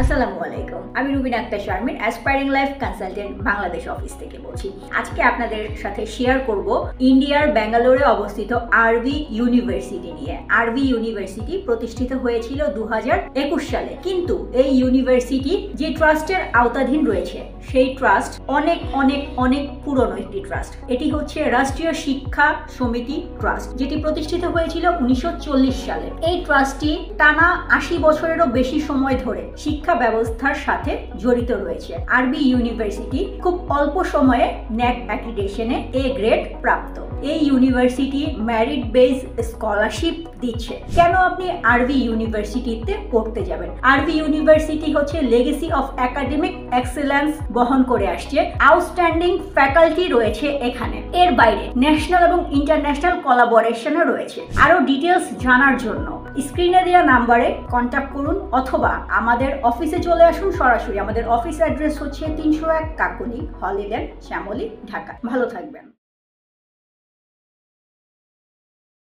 আসসালামু আলাইকুম। আমি Rubina Akter Sharmin, aspiring life consultant Bangladesh office থেকে বলছি। আজকে আপনাদের সাথে শেয়ার করব ইন্ডিয়ার ব্যাঙ্গালোরে অবস্থিত আরভি ইউনিভার্সিটি নিয়ে। আরভি ইউনিভার্সিটি প্রতিষ্ঠিত হয়েছিল 2021 সালে, কিন্তু এই ইউনিভার্সিটি যে ট্রাস্টের আওতাধীন রয়েছে সেই ট্রাস্ট অনেক অনেক অনেক পুরনো একটি ট্রাস্ট। এটি হচ্ছে রাষ্ট্রীয় শিক্ষা সমিতি ট্রাস্ট, যেটি প্রতিষ্ঠিত হয়েছিল 1940 সালে। এই ট্রাস্টটি টানা 80 বছরেরও বেশি সময় ধরে শিক্ষা ব্যবস্থার সাথে জড়িত রয়েছে। আরবি ইউনিভার্সিটি খুব অল্প সময়ে ন্যাক অ্যাক্রিডিটেশনে এ গ্রেড প্রাপ্ত। এই ইউনিভার্সিটি মেরিট বেস স্কলারশিপ দিচ্ছে। কেন আপনি আরবি ইউনিভার্সিটিতে পড়তে যাবেন? আরবি ইউনিভার্সিটি হচ্ছে লেগেসি অফ একাডেমিক এক্সেলেন্স বহন করে আসছে। আউটস্ট্যান্ডিং ফ্যাকাল্টি রয়েছে এখানে। এর বাইরে ন্যাশনাল এবং ইন্টারন্যাশনাল কোলাবোরেশনও রয়েছে। আরো ডিটেলস জানার জন্য স্ক্রিনে দেওয়া নাম্বারে কন্ট্যাক্ট করুন অথবা আমাদের অফিসে চলে আসুন সরাসরি। আমাদের অফিস অ্যাড্রেস হচ্ছে 301 কাকলি, হলিল্যান্ড, শ্যামলী, ঢাকা। ভালো থাকবেন।